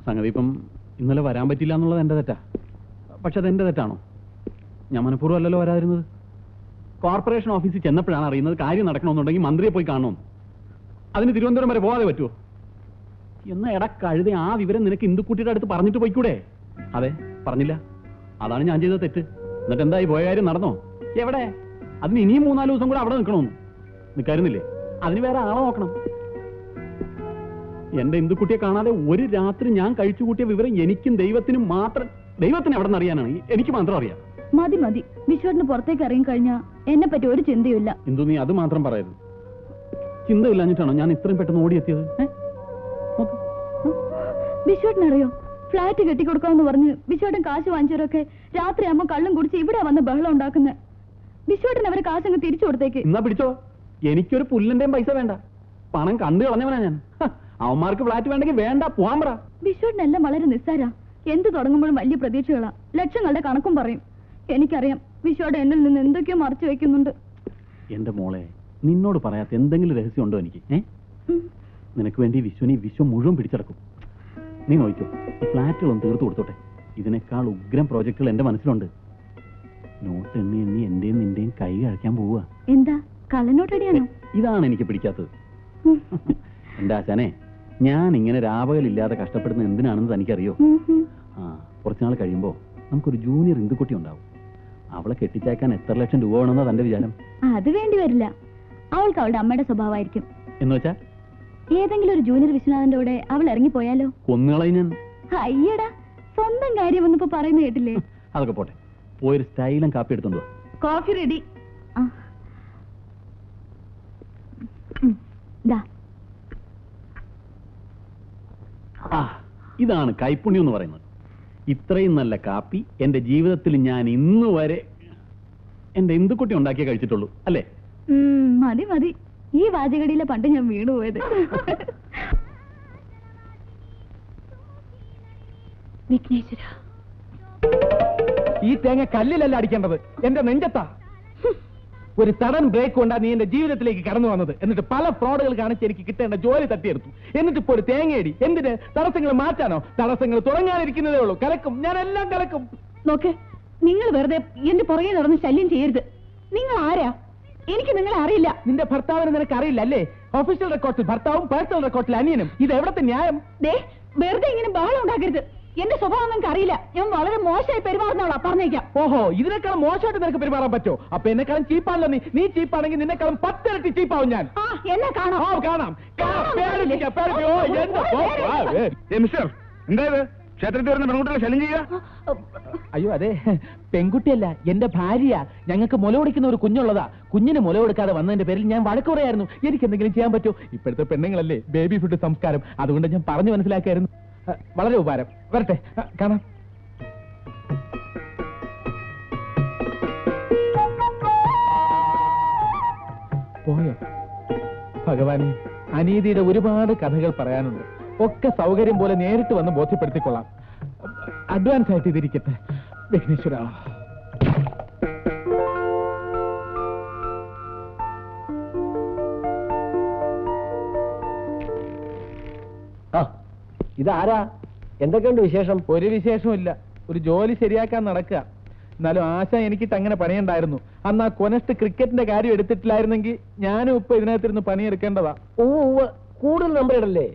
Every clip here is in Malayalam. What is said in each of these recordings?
സംഗതി ഇപ്പം ഇന്നലെ വരാൻ പറ്റില്ല എന്നുള്ളത് എൻ്റെ തെറ്റാ. പക്ഷെ അതെൻ്റെ തെറ്റാണോ? ഞാൻ മനഃപൂർവ്വം അല്ലല്ലോ വരാതിരുന്നത്. കോർപ്പറേഷൻ ഓഫീസിൽ ചെന്നപ്പോഴാണ് അറിയുന്നത് കാര്യം നടക്കണമെന്നുണ്ടെങ്കിൽ മന്ത്രിയെ പോയി കാണണമെന്ന്. അതിന് തിരുവനന്തപുരം വരെ പോകാതെ പറ്റുമോ? എന്നാൽ കഴുത ആ വിവരം നിനക്ക് ഇന്ദുക്കുട്ടിയുടെ അടുത്ത് പറഞ്ഞിട്ട് പോയിക്കൂടെ? അതെ, പറഞ്ഞില്ല. അതാണ് ഞാൻ ചെയ്ത തെറ്റ്. എന്നിട്ട് എന്തായി, പോയ കാര്യം നടന്നോ? എവിടെ? അതിന് ഇനിയും 3-4 ദിവസം കൂടെ അവിടെ നിൽക്കണമെന്ന്. നിൽക്കായിരുന്നില്ലേ? അതിന് വേറെ ആളെ നോക്കണം. എന്റെ ഇന്ദുക്കുട്ടിയെ കാണാതെ ഒരു രാത്രി ഞാൻ കഴിച്ചു കൂട്ടിയ വിവരം എനിക്കും ദൈവത്തിനും മാത്രം. ദൈവത്തിന് എവിടെ നിന്ന് അറിയാനാണ്? എനിക്ക് മാത്രം അറിയാം. മതി മതി, വിശ്വട്ടിന് പുറത്തേക്ക് ഇറങ്ങി കഴിഞ്ഞാൽ എന്നെ പറ്റി ഒരു ചിന്തയില്ല. ഇന്ദു, നീ അത് മാത്രം പറയരുത്. ചിന്തയില്ലാഞ്ഞിട്ടാണോ ഞാൻ ഇത്രയും പെട്ടെന്ന് ഓടിയെത്തിയത്? വിശ്വട്ടിനറിയോ, ഫ്ലാറ്റ് കെട്ടിക്കൊടുക്കാമെന്ന് പറഞ്ഞ് വിശ്വട്ടൻ കാശ് വാങ്ങിച്ചവരൊക്കെ രാത്രിയാകുമ്പോൾ കള്ളും കുടിച്ച് ഇവിടെ വന്ന് ബഹളം ഉണ്ടാക്കുന്നത്. വിശ്വട്ടൻ അവരെ കാശങ്ങ് തിരിച്ചു കൊടുത്തേക്ക്. എന്നാ പിടിച്ചോ. എനിക്കൊരു പുല്ലിന്റെയും പൈസ വേണ്ട. പണം കണ്ടു കളഞ്ഞവനാ ഞാൻ. അവന്മാർക്ക് ഫ്ലാറ്റ് വേണ്ടെങ്കിൽ വേണ്ട, പോവാൻ പറ. വിശ്വട്ടിനെല്ലാം വളരെ നിസ്സാര. എന്ത് തുടങ്ങുമ്പോഴും വലിയ പ്രതീക്ഷകളാ. ലക്ഷങ്ങളുടെ കണക്കും പറയും. എനിക്കറിയാം വിശ്വയുടെ എന്നിൽ നിന്ന് എന്തൊക്കെയോ മറച്ചു വെക്കുന്നുണ്ട്. എന്റെ മോളെ, നിന്നോട് പറയാത്ത എന്തെങ്കിലും രഹസ്യം ഉണ്ടോ എനിക്ക്? നിനക്ക് വേണ്ടി വിശ്വം മുഴുവൻ പിടിച്ചടക്കും. നീ നോക്കിക്കോ, ഈ ഫ്ലാറ്റുകളൊന്നും തീർത്തു കൊടുത്തോട്ടെ. ഇതിനേക്കാൾ ഉഗ്രം പ്രോജക്റ്റുകൾ എന്റെ മനസ്സിലുണ്ട്. നോട്ട് എണ്ണി എന്റെയും നിന്റെയും കൈ കഴിക്കാൻ പോവുക. എന്താ കള്ളനോട്ടടിയാണോ? ഇതാണ് എനിക്ക് പിടിക്കാത്തത്. എന്റെ ആശാനെ, ഞാൻ ഇങ്ങനെ രാപകലില്ലാതെ കഷ്ടപ്പെടുന്ന എന്തിനാണെന്ന് തനിക്കറിയോ? കുറച്ചുനാൾ കഴിയുമ്പോ നമുക്കൊരു ജൂനിയർ ഇന്ദുക്കുട്ടി ഉണ്ടാവും. അവളെ കെട്ടിച്ചേക്കാൻ എത്ര ലക്ഷം രൂപ വേണമെന്നാ തന്റെ വിചാരം? അത് വേണ്ടി വരില്ല. അവൾക്ക് അവളുടെ അമ്മയുടെ സ്വഭാവമായിരിക്കും. എന്ന് വെച്ചാ ഏതെങ്കിലും ഒരു ജൂനിയർ വിശ്വനാഥന്റെ കൂടെ അവൾ ഇറങ്ങിപ്പോയാലോ? കൊന്നുകളയും ഞാൻ. അയ്യടാ, സ്വന്തം കാര്യം ഒന്നിപ്പോ പറയുന്ന കേട്ടില്ലേ? അതൊക്കെ പോട്ടെ, പോയൊരു സ്റ്റൈലും കാപ്പി എടുത്തോണ്ടോ. Coffee ready. ഇതാണ് കൈപ്പുണ്യം എന്ന് പറയുന്നത്. ഇത്രയും നല്ല കാപ്പി എന്റെ ജീവിതത്തിൽ ഞാൻ ഇന്ന് വരെ എന്റെ ഇന്ദുക്കുട്ടി ഉണ്ടാക്കിയേ കഴിച്ചിട്ടുള്ളൂ, അല്ലേ? മതി മതി, ഈ വാചകടിയിലെ പണ്ട് ഞാൻ വീണുപോയത്. വിഘ്നേശ്വര, ഈ തേങ്ങ കല്ലിലല്ല അടിക്കേണ്ടത്, എന്റെ നെഞ്ചത്താ. ഒരു സഡൻ ബ്രേക്ക് കൊണ്ടാ നീ എന്റെ ജീവിതത്തിലേക്ക് കടന്നു വന്നത്. എന്നിട്ട് പല ഫ്രോഡുകൾ കാണിച്ച് എനിക്ക് കിട്ടേണ്ട ജോലി തട്ടിയെടുത്തു. എന്നിട്ട് ഇപ്പോൾ ഒരു തേങ്ങയടി. എന്തിന്? തടസ്സങ്ങൾ മാറ്റാനോ? തടസ്സങ്ങൾ തുടങ്ങാനിരിക്കുന്നതേ ഉള്ളൂ. കലക്കും, ഞാൻ എല്ലാം കലക്കും. നോക്ക്, നിങ്ങൾ വെറുതെ എന്റെ പുറകെ നടന്ന് ശല്യം ചെയ്യരുത്. നിങ്ങൾ ആരാ? എനിക്ക് നിങ്ങളെ അറിയില്ല. നിന്റെ ഭർത്താവിനെ നിനക്ക് അറിയില്ല അല്ലേ? ഒഫീഷ്യൽ റെക്കോർഡിൽ ഭർത്താവും പേഴ്സണൽ റെക്കോർഡിൽ അനിയനും. ഇത് എവിടത്തെ ന്യായം? വെറുതെ ഇങ്ങനെ ബഹളം ഉണ്ടാക്കരുത്. എന്റെ സ്വഭാവം നിങ്ങൾക്ക് അറിയില്ല. ഞാൻ വളരെ മോശമായി പെരുമാറുന്നവളാ, പറഞ്ഞേക്കാം. ഓഹോ, ഇതിനേക്കാളും മോശമായിട്ട് നിനക്ക് പെരുമാറാൻ പറ്റോ? അപ്പൊ എന്നെക്കാളും ചീപ്പാണല്ലോ നീ. നീ ചീപ്പാണെങ്കിൽ നിന്നെക്കാളും 10 ഇരട്ടി ചീപ്പാവും ഞാൻ. എന്നെ കാണാം. കാണാം. എന്തായത് ക്ഷേത്രത്തിൽ വരുന്ന പെൺകുട്ടികളെ ശല്യം ചെയ്യുക? അയ്യോ, അതെ, പെൺകുട്ടിയല്ല, എന്റെ ഭാര്യ. ഞങ്ങൾക്ക് മുല കൊടുക്കുന്ന ഒരു കുഞ്ഞുള്ളതാ. കുഞ്ഞിന് മുല കൊടുക്കാതെ വന്നതിന്റെ പേരിൽ ഞാൻ വഴക്ക് പറയായിരുന്നു. എനിക്ക് എന്തെങ്കിലും ചെയ്യാൻ പറ്റുമോ? ഇപ്പോഴത്തെ പെണ്ണുങ്ങളല്ലേ ബേബി ഫുഡ് സംസ്കാരം. അതുകൊണ്ട് ഞാൻ പറഞ്ഞു മനസ്സിലാക്കായിരുന്നു. വളരെ ഉപകാരം. വരട്ടെ, കാണാം. പോയോ? ഭഗവാനെ, അനീതിയുടെ ഒരുപാട് കഥകൾ പറയാനുണ്ട്. ഒക്കെ സൗകര്യം പോലെ നേരിട്ട് വന്ന് ബോധ്യപ്പെടുത്തിക്കൊള്ളാം. അഡ്വാൻസ് ആയിട്ട് ഇതിരിക്കട്ടെ. വിഘ്നേശ്വര, ഇതാരാ? എന്തൊക്കെയുണ്ട് വിശേഷം? ഒരു വിശേഷവും ഇല്ല. ഒരു ജോലി ശരിയാക്കാൻ നടക്കുക. എന്നാലും ആശ എനിക്കിട്ട് അങ്ങനെ പണിയുണ്ടായിരുന്നു. അന്ന് ആ കൊനസ്റ്റ് ക്രിക്കറ്റിന്റെ കാര്യം എടുത്തിട്ടില്ലായിരുന്നെങ്കിൽ ഞാനും ഇപ്പൊ ഇതിനകത്തിരുന്ന് പണിയെടുക്കേണ്ടതാ. കൂടുതൽ നമ്പർ ഇടല്ലേ?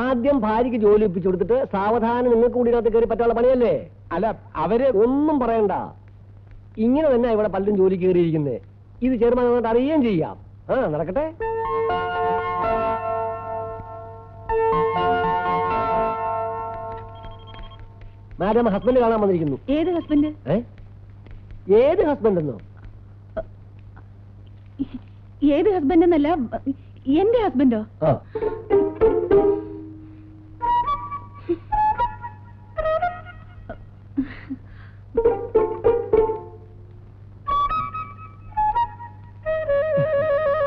ആദ്യം ഭാര്യയ്ക്ക് ജോലി ഒപ്പിച്ചു കൊടുത്തിട്ട് സാവധാനം നിങ്ങൾക്ക് കൂടി ഇതിനകത്ത് കയറി പറ്റാനുള്ള പണിയല്ലേ? അല്ല, അവര് ഒന്നും പറയണ്ട. ഇങ്ങനെ തന്നെ ഇവിടെ പലരും ജോലി കയറിയിരിക്കുന്നത്. ഇത് ചെയർമാൻ വന്നിട്ട് അറിയുകയും ചെയ്യാം. നടക്കട്ടെ. മാഡം, ഹസ്ബൻഡ് കാണാൻ വന്നിരിക്കുന്നു. ഏത് ഹസ്ബൻഡ്? ഏത് ഹസ്ബൻഡ് എന്നോ? ഏത് ഹസ്ബൻഡ് എന്നല്ല, എന്റെ ഹസ്ബൻഡോ?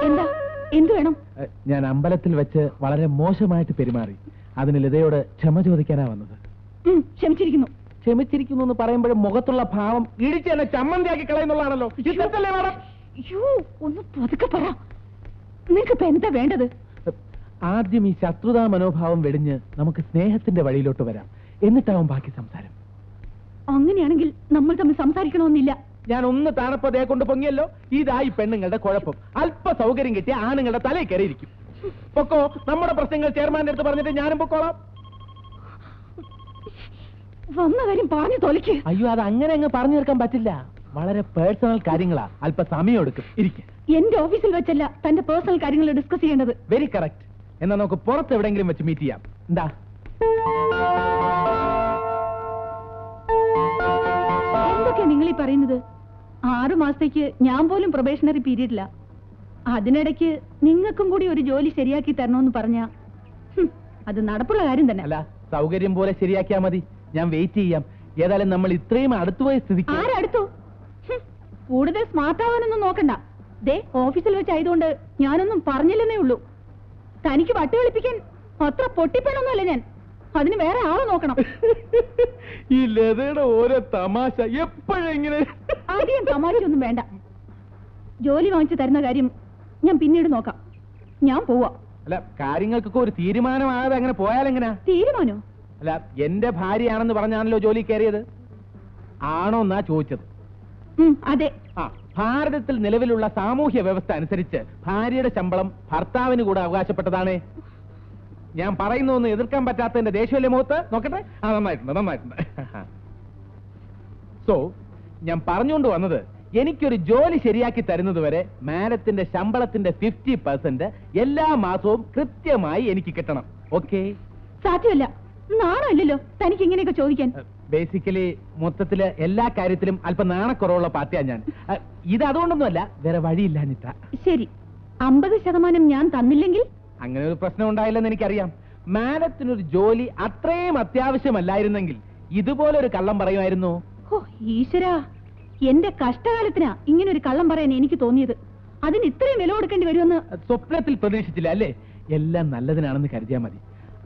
എന്താ? എന്ത് വേണം? ഞാൻ അമ്പലത്തിൽ വെച്ച് വളരെ മോശമായിട്ട് പെരുമാറി. അതിന് ലതയോട് ക്ഷമ ചോദിക്കാനാ വന്നത്. ക്ഷമിച്ചിരിക്കുന്നു. ക്ഷമിച്ചിരിക്കുന്നു എന്ന് പറയുമ്പോഴും മുഖത്തുള്ള ഭാവം ഇടിച്ച് എന്നെ ചമ്മന്തിയാക്കി കളയുന്നുള്ളതാണല്ലോ. ഒന്ന് പതുക്കെ പറ. നിനക്കിപ്പോ എന്താ വേണ്ടത്? ആദ്യം ഈ ശത്രുതാ മനോഭാവം വെടിഞ്ഞ് നമുക്ക് സ്നേഹത്തിന്റെ വഴിയിലോട്ട് വരാം. എന്നിട്ടാവും ബാക്കി സംസാരം. അങ്ങനെയാണെങ്കിൽ നമ്മൾ തമ്മിൽ സംസാരിക്കണമെന്നില്ല. ഞാൻ ഒന്ന് താണപ്പതേ കൊണ്ട് പൊങ്ങിയല്ലോ. ഇതായി പെണ്ണുങ്ങളുടെ കുഴപ്പം. അല്പ സൗകര്യം കിട്ടിയ ആണുങ്ങളുടെ തലയിൽ കയറിയിരിക്കും. പൊക്കോ, നമ്മുടെ പ്രശ്നങ്ങൾ ചെയർമാന്റെ അടുത്ത് പറഞ്ഞിട്ട് ഞാനും പൊക്കോളാം. വന്ന കാര്യം പറഞ്ഞു തൊലയ്ക്ക്. അയ്യോ, അത് അങ്ങനെ അങ്ങ് പറഞ്ഞു തീർക്കാൻ പറ്റില്ല. വളരെ പേഴ്സണൽ കാര്യങ്ങളാ, അല്പ സമയം എടുക്കും. ഇരിക്കും. എന്റെ ഓഫീസിൽ വെച്ചല്ല തന്റെ പേഴ്സണൽ കാര്യങ്ങൾ ഡിസ്കസ് ചെയ്യേണ്ടത്. Very correct. എന്നാ നമുക്ക് പുറത്ത് എവിടെയെങ്കിലും വെച്ച് മീറ്റ് ചെയ്യാം. എന്താ? എന്തൊക്കെയാ നിങ്ങൾ ഈ പറയുന്നത്? 6 മാസത്തേക്ക് ഞാൻ പോലും പ്രൊബേഷണറി പീരീഡില്ല. അതിനിടയ്ക്ക് നിങ്ങൾക്കും കൂടി ഒരു ജോലി ശരിയാക്കി തരണമെന്ന് പറഞ്ഞ അത് നടപ്പുള്ള കാര്യം തന്നെ. അല്ല, സൗകര്യം പോലെ ശരിയാക്കിയാ മതി. ഞാൻ വെയിറ്റ് ചെയ്യാം. ഏതായാലും നമ്മൾ ഇത്രയും അടുത്തുപോയ സ്ഥിതിക്ക്. ആരടുത്തു? കൂടുതൽ സ്മാർട്ട് ആവാനൊന്നും നോക്കണ്ട. ദേ, ഓഫീസിൽ വെച്ചായതുകൊണ്ട് ഞാനൊന്നും പറഞ്ഞില്ലെന്നേ ഉള്ളൂ. തനിക്ക് വട്ടി കളിപ്പിക്കാൻ അത്ര പൊട്ടിപ്പണൊന്നുമല്ല ഞാൻ. അതിന് വേറെ ആളെ നോക്കണം. ഈ ലതയുടെ ഓരോ തമാശ എപ്പോഴെങ്ങനെ. ആദ്യം തമാശയൊന്നും വേണ്ട. ജോലി വാങ്ങിച്ചു തരുന്ന കാര്യം ഞാൻ പിന്നീട് നോക്കാം. ഞാൻ പോവാ. അല്ല, കാര്യങ്ങൾക്കൊക്കെ ഒരു തീരുമാനമാകാതെ അങ്ങനെ പോയാലെങ്ങനാ? തീരുമാനോ? അല്ല, എന്റെ ഭാര്യയാണെന്ന് പറഞ്ഞാണല്ലോ ജോലി കയറിയത്. ആണോ എന്നാ ചോദിച്ചത്. അതെ. ഭാരതത്തിൽ നിലവിലുള്ള സാമൂഹ്യ വ്യവസ്ഥ അനുസരിച്ച് ഭാര്യയുടെ ശമ്പളം ഭർത്താവിന് കൂടെ അവകാശപ്പെട്ടതാണ്. ഞാൻ പറയുന്നൊന്നും എതിർക്കാൻ പറ്റാത്തതിന്റെ ദേഷ്യമല്ലേ മുഖത്ത്? നോക്കട്ടെ. നന്നായിട്ടുണ്ട്. സോ ഞാൻ പറഞ്ഞുകൊണ്ട് വന്നത്, എനിക്കൊരു ജോലി ശരിയാക്കി തരുന്നത് വരെ മാഡത്തിന്റെ ശമ്പളത്തിന്റെ 50% എല്ലാ മാസവും കൃത്യമായി എനിക്ക് കിട്ടണം. ഓക്കെ? സാധ്യമല്ല. നാണമല്ലല്ലോ തനിക്ക് ഇങ്ങനെയൊക്കെ ചോദിക്കാൻ. ബേസിക്കലി മൊത്തത്തില് എല്ലാ കാര്യത്തിലും അല്പം നാണക്കുറവുള്ള പാർട്ടിയാണ് ഞാൻ. ഇത് അതുകൊണ്ടൊന്നുമല്ല, വേറെ വഴിയില്ലാഞ്ഞിട്ടാ. ശരി, 50% ഞാൻ തന്നില്ലെങ്കിൽ? അങ്ങനെ ഒരു പ്രശ്നം ഉണ്ടായില്ലെന്ന് എനിക്കറിയാം. മാഡത്തിനൊരു ജോലി അത്രയും അത്യാവശ്യമല്ലായിരുന്നെങ്കിൽ ഇതുപോലൊരു കള്ളം പറയുമായിരുന്നു. ഓ ഈശ്വരാ, എന്റെ കഷ്ടകാലത്തിനാ ഇങ്ങനെ ഒരു കള്ളം പറയാൻ എനിക്ക് തോന്നിയത്. അതിന് ഇത്രയും വില കൊടുക്കേണ്ടി വരുമെന്ന് സ്വപ്നത്തിൽ പ്രതീക്ഷിച്ചില്ല അല്ലേ? എല്ലാം നല്ലതിനാണെന്ന് കരുതിയാൽ മതി.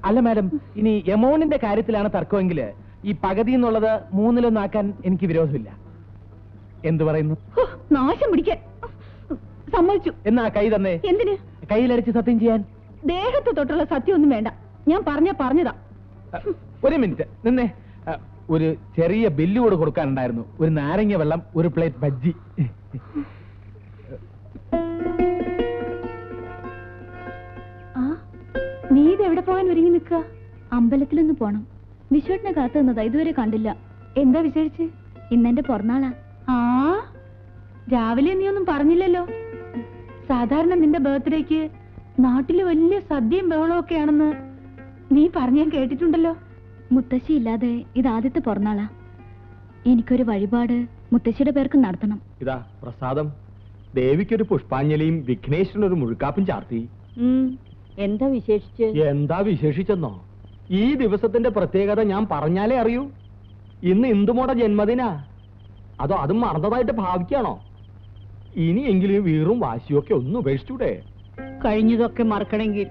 അല്ല മാഡം, ഇനി എമൗണ്ടിന്റെ കാര്യത്തിലാണ് തർക്കമെങ്കിൽ ഈ പകുതി എന്നുള്ളത് 3-1 എനിക്ക് വിരോധമില്ല. എന്തു പറയുന്നു? നാശം പിടിക്കാൻ സമ്മതിച്ചു. എന്നാ കൈ തന്നെ. എന്തിന്? കയ്യിലടിച്ച് സത്യം ചെയ്യാൻ. ദേഹത്ത് തൊട്ടുള്ള സത്യം ഒന്നും വേണ്ട. ഞാൻ പറഞ്ഞതാ. ഒരു മിനിറ്റ് നിന്നെ. ഒരു ചെറിയ ബില്ല് കൂടെ കൊടുക്കാനുണ്ടായിരുന്നു. ഒരു നാരങ്ങ വെള്ളം, ഒരു പ്ലേറ്റ് ബജ്ജി. നീ ഇത് എവിടെ പോകാൻ ഒരുങ്ങി നിൽക്കുക? അമ്പലത്തിലൊന്ന് പോണം. വിശ്വട്ടിനെ കാത്തു നിന്നതാ, ഇതുവരെ കണ്ടില്ല. എന്താ വിശേഷിച്ച്? ഇന്നെന്റെ പിറന്നാളാ. രാവിലെ നീ ഒന്നും പറഞ്ഞില്ലല്ലോ. സാധാരണ നിന്റെ ബർത്ത്ഡേക്ക് നാട്ടില് വലിയ സദ്യയും ബഹളവും ഒക്കെയാണെന്ന് നീ പറഞ്ഞാൻ കേട്ടിട്ടുണ്ടല്ലോ. മുത്തശ്ശി ഇല്ലാതെ ഇത് ആദ്യത്തെ പിറന്നാളാ. എനിക്കൊരു വഴിപാട് മുത്തശ്ശിയുടെ പേർക്ക് നടത്തണം. ഇതാ പ്രസാദം. ദേവിക്കൊരു പുഷ്പാഞ്ജലിയും വിഘ്നേശ്വരനൊരു മുഴുക്കാപ്പും ചാർത്തി. എന്താ വിശേഷിച്ച്? എന്താ വിശേഷിച്ചെന്നോ? ഈ ദിവസത്തിന്റെ പ്രത്യേകത ഞാൻ പറഞ്ഞാലേ അറിയൂ. ഇന്ന് ഇന്ദുമോടെ ജന്മദിനാ. അതോ അതും മറന്നതായിട്ട് ഭാവിക്കാണോ? ഇനിയെങ്കിലും വീറും വാശിയൊക്കെ ഒന്ന് ഉപേക്ഷിച്ചൂടെ? കഴിഞ്ഞതൊക്കെ മറക്കണമെങ്കിൽ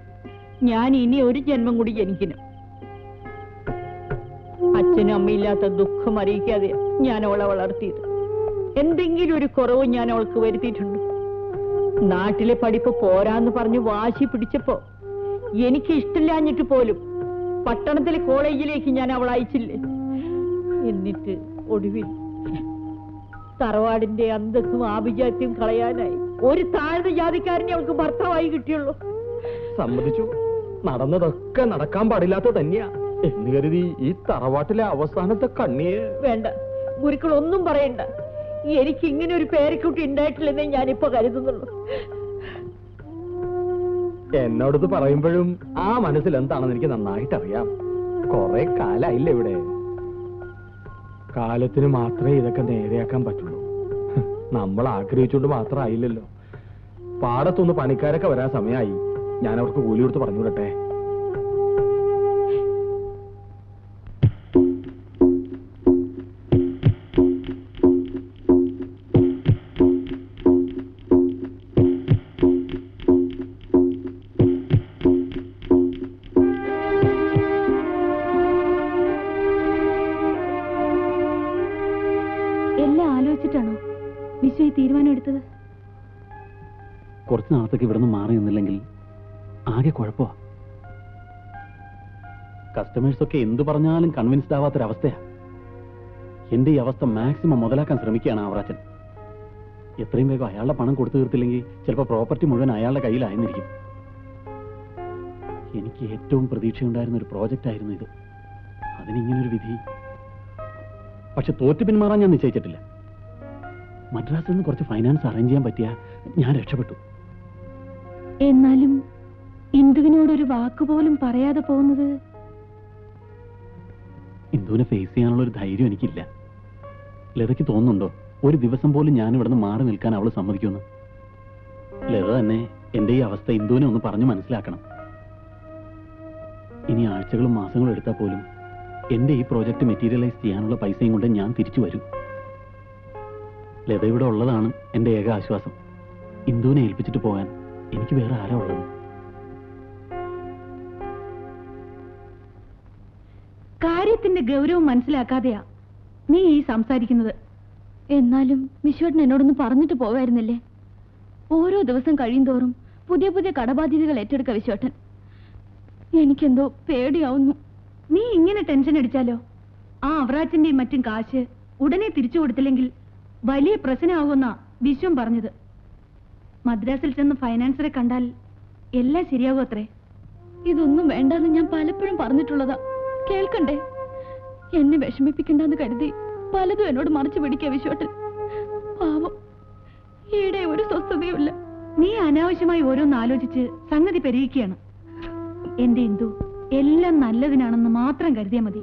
ഞാൻ ഇനി ഒരു ജന്മം കൂടി ജനിക്കണം. അച്ഛനും അമ്മയില്ലാത്ത ദുഃഖം അറിയിക്കാതെ ഞാൻ അവളെ വളർത്തിയത്. എന്തെങ്കിലും ഒരു കുറവ് ഞാൻ അവൾക്ക് വരുത്തിയിട്ടുണ്ട്. നാട്ടിലെ പഠിപ്പ് പോരാന്ന് പറഞ്ഞ് വാശി പിടിച്ചപ്പോ എനിക്ക് ഇഷ്ടമില്ലാഞ്ഞിട്ട് പോലും പട്ടണത്തിലെ കോളേജിലേക്ക് ഞാൻ അവളെ അയച്ചില്ലേ. എന്നിട്ട് ഒടുവിൽ തറവാടിന്റെ അന്തസ്സും ആഭിജാത്യം കളയാനായി ഒരു താഴ്ന്ന ജാതിക്കാരനെ അവൾക്ക് ഭർത്താവായി കിട്ടിയുള്ളൂ. സമ്മതിച്ചു, നടന്നതൊക്കെ നടക്കാൻ പാടില്ലാത്ത തന്നെയാ എന്ന് കരുതി ഈ തറവാട്ടിലെ അവസാനത്തെ കണ്ണിയെ. വേണ്ട, ഗുരുക്കൾ ഒന്നും പറയണ്ട. എനിക്ക് ഇങ്ങനെ ഒരു പേരക്കുട്ടി ഉണ്ടായിട്ടില്ലെന്നേ ഞാനിപ്പോ കരുതുന്നുള്ളൂ. എന്നോടത് പറയുമ്പോഴും ആ മനസ്സിൽ എന്താണെന്ന് എനിക്ക് നന്നായിട്ട് അറിയാം. കുറെ കാലായില്ല ഇവിടെ. കാലത്തിന് മാത്രമേ ഇതൊക്കെ നേരെയാക്കാൻ പറ്റുള്ളൂ. നമ്മൾ ആഗ്രഹിച്ചുകൊണ്ട് മാത്രം ആയില്ലല്ലോ. പാടത്തൊന്ന് പണിക്കാരൊക്കെ വരാൻ സമയമായി. ഞാൻ അവർക്ക് കൂലി കൊടുത്ത് പറഞ്ഞു വിടട്ടെ. തീരുമാനം എടുത്തത്? കുറച്ചു നാളത്തേക്ക് ഇവിടെ നിന്ന് മാറി നിന്നില്ലെങ്കിൽ ആകെ കുഴപ്പമാ. കസ്റ്റമേഴ്സ് ഒക്കെ എന്തു പറഞ്ഞാലും കൺവിൻസ്ഡ് ആവാത്തൊരവസ്ഥയാ. എന്റെ ഈ അവസ്ഥ മാക്സിമം മുതലാക്കാൻ ശ്രമിക്കുകയാണ് ആവറാച്ചൻ. എത്രയും വേഗം അയാളുടെ പണം കൊടുത്തു തീർത്തില്ലെങ്കിൽ ചിലപ്പോൾ പ്രോപ്പർട്ടി മുഴുവൻ അയാളുടെ കയ്യിലായിരുന്നിരിക്കും. എനിക്ക് ഏറ്റവും പ്രതീക്ഷയുണ്ടായിരുന്ന ഒരു പ്രോജക്റ്റ് ആയിരുന്നു ഇത്. അതിനിങ്ങനൊരു വിധി. പക്ഷെ തോറ്റു പിന്മാറാൻ ഞാൻ നിശ്ചയിച്ചിട്ടില്ല. മദ്രാസിൽ നിന്ന് കുറച്ച് ഫൈനാൻസ് അറേഞ്ച് ചെയ്യാൻ പറ്റിയ ഞാൻ രക്ഷപ്പെട്ടു. എന്നാലും ഇന്ദുവിനോടൊരു വാക്കുപോലും പറയാതെ പോകുന്നത്. ഇന്ദുവിനെ ഫേസ് ചെയ്യാനുള്ള ഒരു ധൈര്യം എനിക്കില്ല. ലതയ്ക്ക് തോന്നുന്നുണ്ടോ ഒരു ദിവസം പോലും ഞാൻ ഇവിടുന്ന് മാറി നിൽക്കാൻ അവള് സമ്മതിക്കുമെന്ന്? ലത തന്നെ എന്റെ ഈ അവസ്ഥ ഇന്ദുവിനെ ഒന്ന് പറഞ്ഞു മനസ്സിലാക്കണം. ഇനി ആഴ്ചകളും മാസങ്ങളും എടുത്താൽ പോലും എന്റെ ഈ പ്രോജക്റ്റ് മെറ്റീരിയലൈസ് ചെയ്യാനുള്ള പൈസയും കൊണ്ട് ഞാൻ തിരിച്ചു വരും. ലത ഇവിടെ ഉള്ളതാണ് എന്റെ ഏക ആശ്വാസം. ഇന്ദുവിനെ ഏൽപ്പിച്ചിട്ട് പോകാൻ എനിക്ക് വേറെ ആരാ ഉള്ളത്? കാര്യത്തിന്റെ ഗൗരവം മനസ്സിലാക്കാതെയാ നീ ഈ സംസാരിക്കുന്നത്. എന്നാലും വിശ്വട്ടൻ എന്നോടൊന്ന് പറഞ്ഞിട്ട് പോവായിരുന്നില്ലേ? ഓരോ ദിവസം കഴിയുന്തോറും പുതിയ പുതിയ കടബാധ്യതകൾ ഏറ്റെടുക്ക വിശ്വട്ടൻ. എനിക്കെന്തോ പേടിയാവുന്നു. നീ ഇങ്ങനെ ടെൻഷൻ അടിച്ചാലോ? ആ അവറാച്ചന്റെയും മറ്റും കാശ് ഉടനെ തിരിച്ചു കൊടുത്തില്ലെങ്കിൽ വലിയ പ്രശ്നമാകുമെന്നാ വിശ്വം പറഞ്ഞത്. മദ്രാസിൽ ചെന്ന് ഫൈനാൻസറെ കണ്ടാൽ എല്ലാം ശരിയാകും അത്രേ. ഇതൊന്നും വേണ്ടെന്ന് ഞാൻ പലപ്പോഴും പറഞ്ഞിട്ടുള്ളതാ. കേൾക്കണ്ടേ? എന്നെ വിഷമിപ്പിക്കണ്ടെന്ന് കരുതി പലതും എന്നോട് മറച്ചു പിടിക്കുക വിശ്വട്ടൻ. പാവം, ഈടെ ഒരു സ്വസ്ഥതയുമില്ല. നീ അനാവശ്യമായി ഓരോന്ന് ആലോചിച്ച് സംഗതി പെരുകിക്കുകയാണ്. എന്റെ ഇന്ദു എല്ലാം നല്ലതിനാണെന്ന് മാത്രം കരുതിയാൽ മതി.